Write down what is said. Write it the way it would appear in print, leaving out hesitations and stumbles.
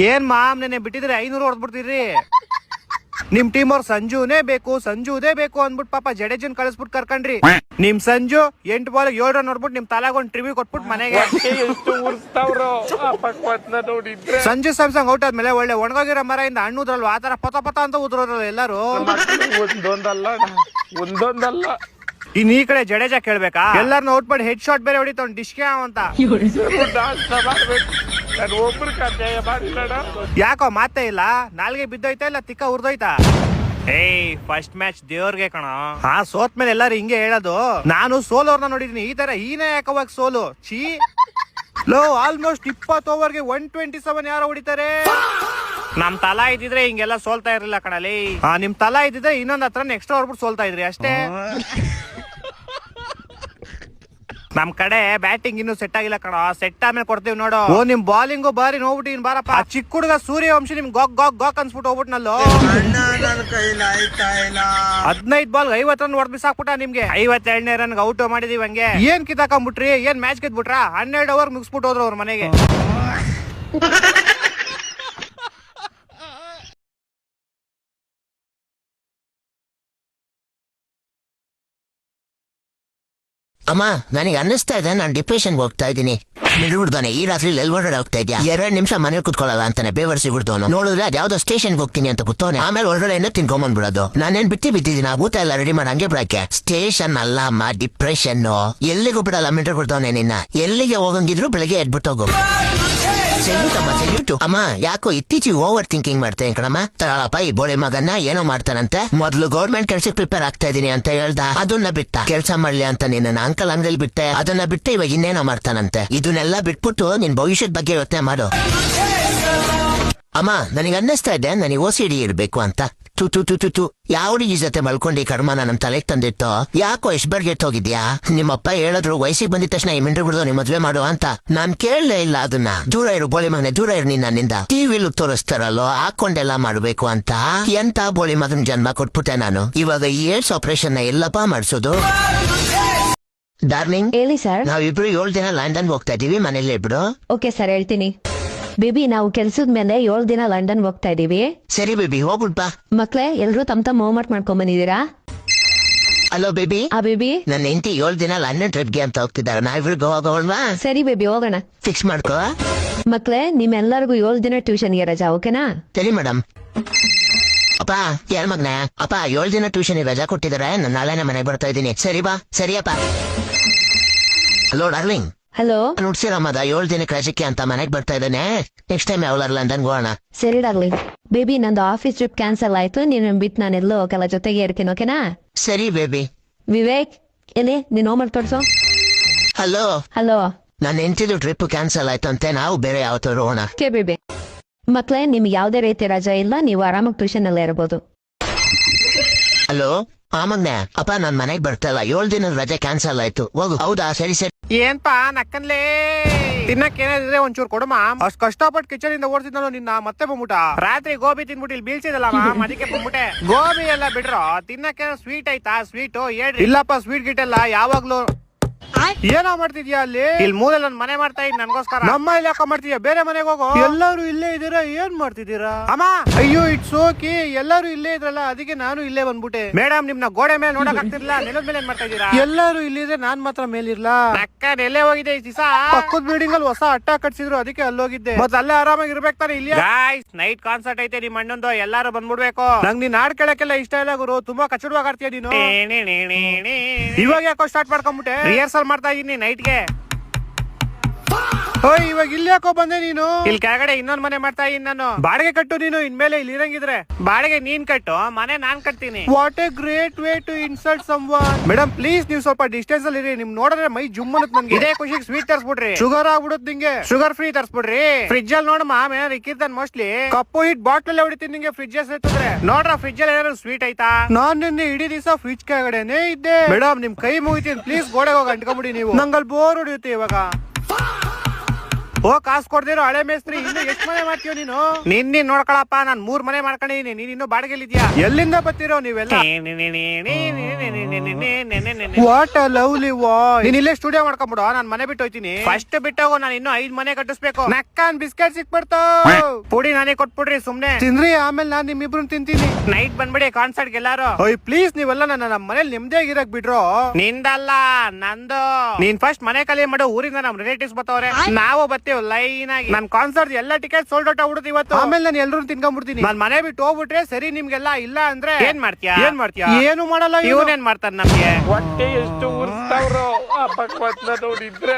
ಏನ್ ಮಾಮ್ ನೆನೆ ಬಿಟ್ಟಿದ್ರೆ 500 ಹೊಡೆದ್ಬಿಡ್ತೀರಿ. ನಿಮ್ ಟೀಮ್ ಅವ್ರ ಸಂಜುನೇ ಬೇಕು ಅಂದ್ಬಿಟ್ಟು ಪಾಪ ಜಡೇಜನ್ ಕಳಿಸ್ಬಿಟ್ಟು ಕರ್ಕೊಂಡ್ರಿ. ನಿಮ್ ಸಂಜು 8 ಬಾಲ್ 7 ರನ್ ನೋಡ್ಬಿಟ್ಟು ನಿಮ್ ತಲಾಗೊಂಡ್ ಟ್ರಿವ್ಯೂ ಕೊಟ್ಬಿಟ್ಟು ಮನೆಗೆ. ಸಂಜು ಸ್ಯಾಮ್ಸಂಗ್ ಔಟ್ ಆದ್ಮೇಲೆ ಒಳ್ಳೆ ಒಣಗೋಗಿರೋ ಮರದಿಂದ ಹಣ್ಣು ಉದ್ರಲ್ವ ಆತರ ಪತ ಅಂತ ಉದ್ರೋದ್ರಲ್ಲ ಎಲ್ಲಾರು. ಒಂದೊಂದಲ್ಲ ಇನ್ ಈ ಕಡೆ ಜಡೇಜಾ ಕೇಳ್ಬೇಕಾ, ಎಲ್ಲಾರನ್ನ ಔಟ್ ಮಾಡಿ ಹೆಡ್ ಶಾಟ್ ಬೇರೆ ಹೊಡಿತಾವ್ ಡಿಶ್ಕೆ ಅಂತ. ಯಾಕೋ ಮಾತೇ ಇಲ್ಲ, ನಾಲ್ಗೆ ಬಿದ್ದೋಯ್ತಾ ಇಲ್ಲ ತಿಕ್ಕ ಉರ್ದೋಯ್ತಾ? ಫಸ್ಟ್ ಮ್ಯಾಚ್ ದೇವ್ರಿಗೆ ಕಣ. ಸೋತ್ ಮೇಲೆ ಎಲ್ಲಾರು ಹಿಂಗೆ ಹೇಳೋದು. ನಾನು ಸೋಲೋರ್ನ ನೋಡಿದೀನಿ, ಈ ತರ ಈನೇ ಯಾಕವಾಗ ಸೋಲು ಚೀ. ಲೋ ಆಲ್ಮೋಸ್ಟ್ 20 ಓವರ್ಗೆ 127 ಯಾರೋ ಹೊಡಿತಾರೆ. ನಮ್ ತಲಾ ಇದ್ದಿದ್ರೆ ಹಿಂಗೆಲ್ಲ ಸೋಲ್ತಾ ಇರ್ಲಿಲ್ಲ ಕಣಲಿ. ನಿಮ್ ತಲಾ ಇದ್ದಿದ್ರೆ ಇನ್ನೊಂದ್ ಹತ್ರ ನೆಕ್ಸ್ಟ್ ಹೊಡ್ಬಿಟ್ಟು ಸೋಲ್ತಾ ಇದ್ರಿ ಅಷ್ಟೇ. ನಮ್ ಕಡೆ ಬ್ಯಾಟಿಂಗ್ ಇನ್ನು ಸೆಟ್ ಆಗಿಲ್ಲ ಕಣ, ಸೆಟ್ ಆಮೇಲೆ ಕೊಡ್ತೀವಿ ನೋಡು. ನಿಮ್ ಬಾಲಿಂಗು ಬಾರಿ ನೋಡ್ಬಿಟ್ಟು ಇನ್ ಬಾರಪ್ಪ. ಚಿಕ್ಕ ಹುಡುಗ ಸೂರ್ಯವಂಶಿ ನಿಮ್ ಗಾಕ್ ಅನ್ಸ್ಬಿಟ್ಟು ಹೋಗ್ಬಿಟ್ನಲ್ಲೋ. 15 ಬಾಲ್ 50 ರನ್ ಹೊಡೆದ್ ಬಿಸಾಕ್ಬಿಟ್ಟ ನಿಮ್ಗೆ. 52ನೇ ರನ್ ಔಟ್ ಮಾಡಿದೀವಿ. ಹಂಗೆ ಏನ್ ಕಿತ್ತಾಕೊಂಡ್ಬಿಟ್ರಿ, ಏನ್ ಮ್ಯಾಚ್ ಗೆದ್ಬಿಟ್ರ? 12 ಓವರ್ ಮುಗಿಸ್ಬಿಟ್ಟು ಹೋದ್ರು ಅವ್ರ ಮನೆಗೆ. ಅಮ್ಮ, ನನಗೆ ಅನ್ನಿಸ್ತಾ ಇದೆ ನಾನು ಡಿಪ್ರೆಷನ್ಗೆ ಹೋಗ್ತಾ ಇದ್ದೀನಿ. ಬಿಡ್ತಾನೆ ಈ ರಾತ್ರಿ ಎಲ್ವರ್ಡ್ ಹೋಗ್ತಾ ಇದ್ಯಾ? 2 ನಿಮಿಷ ಮನೇಲಿ ಕುತ್ಕೊಳ್ಳಲ್ಲ ಅಂತಾನೆ ಬೇವರ್ಸಿ ಬಿಡ್ತವನು. ನೋಡಿದ್ರೆ ಅದ್ಯಾವ್ದೋ ಸ್ಟೇಷನ್ಗೆ ಹೋಗ್ತೀನಿ ಅಂತ ಕೂತವನೆ. ಆಮೇಲೆ ಒಳಗಡೆ ತಿನ್ಕೊಂಬಂದ್ ಬಿಡೋದು. ನಾನೇನ್ ಬಿಟ್ಟಿದ್ದೀನಿ, ಊಟ ಎಲ್ಲ ರೆಡಿ ಮಾಡಿ ಹಂಗೆ ಬಿಡಕ್ಕೆ. ಸ್ಟೇಷನ್ ಅಲ್ಲ ಅಮ್ಮ, ಡಿಪ್ರೆಷನ್. ಎಲ್ಲಿಗೂ ಬಿಡಲ್ಲ ಮೀಟರ್ ಕೊಡ್ತವನೆ ನಿನ್ನ. ಎಲ್ಲಿಗೆ ಹೋಗಂಗಿದ್ರು ಬೆಳಗ್ಗೆ ಎದ್ಬಿಟ್ಟೋಗು. ಅಮ್ಮ, ಯಾಕೋ ಇತ್ತೀಚೆಗೆ ಓವರ್ ಥಿಂಕಿಂಗ್ ಮಾಡ್ತೇನೆ ಕಣಮ್ಮ. ತಳಪ್ಪ ಈ ಬೋಳಿ ಮಗನ್ನ ಏನೋ ಮಾಡ್ತಾನಂತೆ. ಮೊದ್ಲು ಗೌರ್ಮೆಂಟ್ ಕೆಲ್ಸಕ್ಕೆ ಪ್ರಿಪೇರ್ ಆಗ್ತಾ ಇದೀನಿ ಅಂತ ಹೇಳ್ದ, ಅದನ್ನ ಬಿಟ್ಟ. ಕೆಲ್ಸ ಮಾಡ್ಲಿ ಅಂತ ನಿನ್ನ ಅಂಕಲ್ ಅಂಗಡಿಯಲ್ಲಿ ಬಿಟ್ಟೆ, ಅದನ್ನ ಬಿಟ್ಟೆ ಇವಾಗ ಇನ್ನೇನೋ ಮಾಡ್ತಾನಂತೆ. ಇದನ್ನೆಲ್ಲ ಬಿಟ್ಬಿಟ್ಟು ನಿನ್ ಭವಿಷ್ಯದ ಬಗ್ಗೆ ಯೋಚನೆ ಮಾಡು. ಅಮ್ಮ, ನನಗೆ ಅನ್ನಿಸ್ತಾ ಇದೆ ನನಗೆ OCD ಇರ್ಬೇಕು ಅಂತ. ತು ಯಾವ ಹುಡುಗಿ ಜೊತೆ ಮಲ್ಕೊಂಡು ಈ ಕರ್ಮನ ನಮ್ ತಲೆಗೆ ತಂದಿತ್ತು. ಯಾಕೋ ಎಷ್ಟು ಬರ್ಗೆಟ್ ಹೋಗಿದ್ಯಾ? ನಿಮ್ಮಪ್ಪ ಹೇಳಿದ್ರು ವಯಸ್ಸಿಗೆ ಬಂದಿದ ತಕ್ಷಣ ಈ ಮಿಂಡ್ರು ಬಿಡ್ದು ನಿಮ್ ಮದ್ವೆ ಮಾಡು ಅಂತ. ನಾನ್ ಕೇಳಲೇ ಇಲ್ಲ ಅದನ್ನ. ದೂರ ಇರು ಬೋಳಿ ಮಗನೆ, ದೂರ ಇರು ನಿನ್ನಿಂದ. ಟಿವಿಲು ತೋರಿಸ್ತಾರಲ್ಲೋ ಹಾಕೊಂಡೆಲ್ಲ ಮಾಡ್ಬೇಕು ಅಂತ. ಎಂತ ಬೋಳಿ ಮಗನ್ ಜನ್ಮ ಕೊಟ್ಬಿಟ್ಟೆ ನಾನು. ಇವಾಗ ಈ ಏಡ್ಸ್ ಆಪರೇಷನ್ ನ ಎಲ್ಲಪ್ಪ ಮಾಡ್ಸೋದು? ಡಾರ್ಲಿಂಗ್ ಹೇಳಿ ಸರ್. ನಾವಿಬ್ರು 7 ದಿನ ಲಂಡನ್ ಹೋಗ್ತಾ ಇದೀವಿ, ಮನೇಲಿ ಇಬ್ರು. ಓಕೆ ಸರ್, ಹೇಳ್ತೀನಿ. ಬೇಬಿ, ನಾವು ಕೆಲ್ಸದ ಮೇಲೆ 7 ದಿನ ಲಂಡನ್ ಹೋಗ್ತಾ ಇದೀವಿ. ಸರಿ ಬೇಬಿ, ಹೋಗ್ಬಿಡ್ಬಾ. ಮಕ್ಳೇ, ಎಲ್ರು ತಮ್ಮ ಹೋಮ್ವರ್ಕ್ ಮಾಡ್ಕೊಂಡ್ ಬಂದಿದ್ದೀರಾ? Hello baby. ಬೇಬಿ, ನನ್ನ ಹೆಂಡತಿ 7 ದಿನ ಲಂಡನ್ ಟ್ರಿಪ್ಗೆ ಅಂತ ಹೋಗ್ತಿದ್ದಾರೆ. ನಾವಿಬ್ರು ಗೋವಾ ಹೋಗೋಣವಾ? ಸರಿ ಬೇಬಿ, ಹೋಗೋಣ. ಫಿಕ್ಸ್ ಮಾಡ್ಕೋ. ಮಕ್ಳೇ, ನಿಮ್ಮೆಲ್ಲರಿಗೂ 7 ದಿನ ಟ್ಯೂಷನ್ಗೆ ರಜಾ, ಓಕೆನಾ? ಸರಿ ಮೇಡಮ್. ಅಪ್ಪ, ಯಾರ ಮಗ್ನ? ಅಪ್ಪ, 7 ದಿನ ಟ್ಯೂಷನ್ ರಜಾ ಕೊಟ್ಟಿದ್ದಾರೆ. ನಾನು ನಾಳೆನೆ ಮನೆಗೆ ಬರ್ತಾ ಇದ್ದೀನಿ. ಸರಿ ಬಾ. ಸರಿಯಪ್ಪ. Hello darling. ಹಲೋ. ನುಡ್ಸಿರಮ್ಮದ 7 ದಿನಕ್ಕೆ ರಜಕ್ಕೆ ಅಂತ ಮನೆಗೆ ಬರ್ತಾ ಇದ್ದಾನೆ. ನೆಕ್ಸ್ಟ್ ಟೈಮ್ ಯಾವಲಾರ ಲಂಡನ್ ಹೋಗೋಣ. ಸರಿ ಡಾರ್ಲಿಂಗ್. ಬೇಬಿ, ನಂದು ಆಫೀಸ್ ಟ್ರಿಪ್ ಕ್ಯಾನ್ಸಲ್ ಆಯ್ತು. ನೀನು ಬಿಟ್ಟು ನಾನೆಲ್ಲೋ ಹೋಗಲ್ಲ, ಜೊತೆಗೆ ಇರ್ತೀನಿ, ಓಕೆನಾ? ಸರಿ ಬೇಬಿ. ವಿವೇಕ್, ಎಲ್ಲಿ ನೀನ್ ಹೋಮ್ವರ್ಕ್ ತೋರ್ಸು. ಹಲೋ. ಹಲೋ. ನನ್ನ ಹೆಂಡತಿದು ಟ್ರಿಪ್ ಕ್ಯಾನ್ಸಲ್ ಆಯ್ತು ಅಂತೆ. ನಾವು ಬೇರೆ ಯಾವತ್ತಾರು ಹೋಗೋಣ. Okay baby. ಮಕ್ಳೇ, ನಿಮ್ಗೆ ಯಾವ್ದೇ ರೀತಿ ರಜಾ ಇಲ್ಲ, ನೀವು ಆರಾಮಾಗಿ ಟ್ಯೂಷನ್ ಅಲ್ಲೇ ಇರಬಹುದು. ಹಲೋ. ಮಗ್ನೆ, ಅಪ್ಪ ನಾನ್ ಮನೆಗ್ ಬರ್ತಾ ಇಲ್ಲ. 7 ದಿನದ ರಜೆ ಕ್ಯಾನ್ಸಲ್ ಆಯ್ತು. ಹೋಗು. ಹೌದಾ? ಸರಿ ಸರಿ. ಏನ್ಪಾ ನಕ್ಕನ್ಲೇ? ತಿನ್ನಕ್ ಏನಾದ್ರೆ ಒಂಚೂರು ಕೊಡಮ್ಮ. ಅಷ್ಟ್ ಕಷ್ಟಪಟ್ಟು ಕಿಚನ್ ಇಂದ ಓಡಿಸಿದ್ನಲ್ಲ ನಿನ್ನ, ಮತ್ತೆ ಬಂದ್ಬಿಟ. ರಾತ್ರಿ ಗೋಬಿ ತಿನ್ಬಿಟ್ಟು ಇಲ್ಲಿ ಬೀಳ್ಸಿದಲ್ಲ ಅದಕ್ಕೆ ಬಂದ್ಬಿಟ್ಟೆ. ಗೋಬಿ ಎಲ್ಲ ಬಿಡ್ರೋ, ತಿನ್ನಕ್ಕೆ ಸ್ವೀಟ್ ಐತಾ? ಸ್ವೀಟು ಹೇಳ್ರಿ. ಇಲ್ಲಪ್ಪ, ಸ್ವೀಟ್ ಗಿಟ್ ಎಲ್ಲ ಯಾವಾಗ್ಲೂ. ಏನೋ ಮಾಡ್ತಿದ್ಯಾ ಅಲ್ಲಿ? ಇಲ್ಲಿ ಮೂಲೆ ನನ್ ಮನೆ ಮಾಡ್ತಾ ಇದ್ ನನ್ಗೋಸ್ಕರ. ನಮ್ಮ ಇಲ್ಲಿ ಯಾಕ ಮಾಡ್ತಿದ್ಯಾ? ಬೇರೆ ಮನೆಗೆ ಹೋಗೋ. ಎಲ್ಲರೂ ಇಲ್ಲೇ ಇದೀರಾ, ಏನ್ ಮಾಡ್ತಿದ್ದೀರಾ? ಅಮ್ಮ, ಅಯ್ಯೋ ಇಟ್ಸ್ ಓಕೆ. ಎಲ್ಲರೂ ಇಲ್ಲೇ ಇದ್ರಲ್ಲ, ಅದಕ್ಕೆ ನಾನು ಇಲ್ಲೇ ಬಂದ್ಬಿಟ್ಟೆ. ಮೇಡಮ್, ನಿಮ್ನ ಗೋಡೆ ಮೇಲೆ ನೋಡಕ್ ಆಗ್ತಿರ್ಲಿಲ್ಲ, ನೆಲದ ಮೇಲೆ ಏನ್ ಮಾಡ್ತಾ ಇದೀರಾ? ಎಲ್ಲರೂ ಇಲ್ಲಿದ್ರೆ ನಾನ್ ಮಾತ್ರ ಮೇಲಿರ್ಲಾ? ಅಕ್ಕ ಎಲ್ಲೇ ಹೋಗಿದೆ ಈ ದಿವಸ? ಪಕ್ಕದ ಬಿಲ್ಡಿಂಗ್ ಅಲ್ಲಿ ಹೊಸ ಅಟ್ಟ ಕಟ್ಸಿದ್ರು, ಅದಕ್ಕೆ ಅಲ್ಲೋಗಿದ್ದೆ. ಮತ್ತೆ ಅಲ್ಲೇ ಆರಾಮಾಗಿ ಇರ್ಬೇಕು ತಾನೆ. ಇಲ್ಲಿ ನೈಟ್ ಕಾನ್ಸರ್ಟ್ ಐತೆ ನಿಮ್ ಅಣ್ಣಂದು, ಎಲ್ಲಾರು ಬಂದ್ಬಿಡ್ಬೇಕು. ನಂಗ್ ನೀನ್ ಹಾಡ್ ಕೇಳಕ್ಕೆಲ್ಲ ಇಷ್ಟ ಇಲ್ಲ ಗುರು, ತುಂಬಾ ಕಚ್ಚಡವಾಗಿ ಆಡ್ತೀಯ ನೀನು. ಇವಾಗ ಯಾಕೋ ಸ್ಟಾರ್ಟ್ ಮಾಡ್ಕೊಂಡ್ಬಿಟ್ಟೆ? ರಿಹರ್ಸಲ್ ಮಾಡ್ತಾ ಇದೀನಿ ನೈಟ್ಗೆ. ಓಯ್, ಇವಾಗ ಇಲ್ಲಿ ಯಾಕೋ ಬಂದೆ ನೀನು? ಇಲ್ಲಿ ಕೆಳಗಡೆ ಇನ್ನೊಂದ್ ಮನೆ ಮಾಡ್ತಾ ಇದೀನಿ ನಾನು. ಬಾಡಿಗೆ ಕಟ್ಟು ನೀನು ಇನ್ಮೇಲೆ. ಇಲ್ಲಿ ಇರಂಗಿದ್ರೆ ಬಾಡಿಗೆ ನೀನ್ ಕಟ್ಟು, ಮನೆ ನಾನ್ ಕಟ್ತೀನಿ. What a great way to insult someone. Madam please, ನೀವು ಸ್ವಲ್ಪ ಡಿಸ್ಟೆನ್ಸ್ ಅಲ್ಲಿ ಇರಿ. ನಿಮ್ ನೋಡಿದ್ರೆ ಮೈ ಜುಮ್ ಅನ್ನತ್ ನನ್ಗೆ. ಇದೇ ಖುಷಿಗೆ ಸ್ವೀಟ್ ತರ್ಸ್ಬಿಡ್ರಿ. ಶುಗರ್ ಆಗ್ಬಿಡುತ್ತೆ ನಿಂಗೆ. Sugar free ತರ್ಸ್ಬಿಡ್ರಿ. ಫ್ರಿಜ್ ಅಲ್ಲಿ ನೋಡಮ್ಮ, ಏನಾದ್ರು ಇಕ್ಕಿರ್ತಾನೆ ಮೋಸ್ಟ್ಲಿ. ಕಪ್ಪು ಹಿಟ್ ಬಾಟ್ಲ್ ಹೊಡಿತೀನಿ ನಿಂಗೆ. ಫ್ರಿಜ್ ಎತ್ತಿದ್ರೆ ನೋಡ್ರ, ಫ್ರಿಜ್ ಅಲ್ಲಿ ಏನಾದ್ರು ಸ್ವೀಟ್ ಐತಾ? ನಾನ್ ನಿನ್ನೆ ಇಡೀ ದಿವಸ ಫ್ರಿಜ್ ಕೆಳಗಡೆನೆ ಇದ್ದೆ. ಮೇಡಮ್, ನಿಮ್ ಕೈ ಮುಗಿತೀನಿ ಪ್ಲೀಸ್. ಗೋಡೆಗೆ ಹೋಗಿ ಅಂಟ್ಕೊಂಬಿಡಿ ನೀವು. ನಂಗಲ್ಲಿ ಬೋರ್ ಹೊಡಿಯುತ್ತೆ ಇವಾಗ. ಓ ಕಾಸು ಕೊಡ್ದಿರೋ ಹಳೆ ಮೇಸ್ತ್ರಿ ಇನ್ನು ಎಷ್ಟ್ ಮನೆ ಮಾಡ್ತೀವ ನೀನು ನಿನ್ನ ನೋಡ್ಕೊಳಪ್ಪ ನಾನ್ 3 ಮನೆ ಮಾಡ್ಕೊಂಡಿದೀನಿ ನೀನ್ ಇನ್ನು ಬಾಡಿಗೆಲಿದ್ಯಾ ಎಲ್ಲಿಂದ ಬರ್ತಿರೋ ನೀವೆಲ್ಲ ವಾಟ್ ಅ ಲವ್ಲಿ ವಾಯ್ ನೀನ್ ಇಲ್ಲೇ ಸ್ಟುಡಿಯೋ ಮಾಡ್ಕೊಂಬಿಡು ನಾನ್ ಮನೆ ಬಿಟ್ಟು ಹೋಯ್ತೀನಿ ಫಸ್ಟ್ ಬಿಟ್ಟೋಗು ನಾನು ಇನ್ನು 5 ಮನೆ ಕಟ್ಟಿಸ್ಬೇಕು ನಕ್ಕನ್ ಬಿಸ್ಕೆಟ್ ಸಿಕ್ಬಿಡ್ತು ಪುಡಿ ನಾನೇ ಕೊಟ್ಬಿಡ್ರಿ ಸುಮ್ನೆ ತಿನ್ರಿ ಆಮೇಲೆ ನಾನ್ ನಿಮ್ಮಿಬ್ರು ತಿಂತೀನಿ ನೈಟ್ ಬಂದ್ಬಿಡಿ ಕಾನ್ಸರ್ಟ್ ಎಲ್ಲಾರು ಓಯ್ ಪ್ಲೀಸ್ ನೀವೆಲ್ಲ ನನ್ನ ನಮ್ಮ ಮನೇಲಿ ನೆಮ್ಮದಿಯಾಗಿರಕ್ ಬಿಡ್ರೋ ನಿಂದಲ್ಲ ನಂದು ನೀನ್ ಫಸ್ಟ್ ಮನೆ ಕಲಿ ಮಾಡು ಊರಿಂದ ನಮ್ ರಿಲೇಟಿವ್ಸ್ ಬತ್ತವ್ರೆ ನಾವು ಬರ್ತೀವಿ ಲೈನ್ ಆಗಿ ನನ್ ಕಾನ್ಸರ್ಟ್ ಎಲ್ಲ ಟಿಕೆಟ್ ಸೋಲ್ಡ್ ಔಟ್ ಆಗ್ಬಿಡುತ್ತೆ ಇವತ್ತು ಆಮೇಲೆ ನಾನು ಎಲ್ಲರೂ ತಿನ್ಕೊಂಡ್ಬಿಡ್ತೀನಿ ನಾನ್ ಮನೆ ಬಿಟ್ಟು ಹೋಗ್ಬಿಟ್ರೆ ಸರಿ ನಿಮ್ಗೆಲ್ಲ ಇಲ್ಲ ಅಂದ್ರೆ ಏನ್ ಮಾಡ್ತೀಯಾ ಏನು ಮಾಡಲ್ಲ ಇವನೇನ್ ಮಾಡ್ತಾನ ನಮ್ಗೆ ಹೊಟ್ಟೆ ಎಷ್ಟು ಉರ್ಸ್ತಾವ್ರೋ ಆ ಭಗವಂತನ ನೋಡಿದ್ರೆ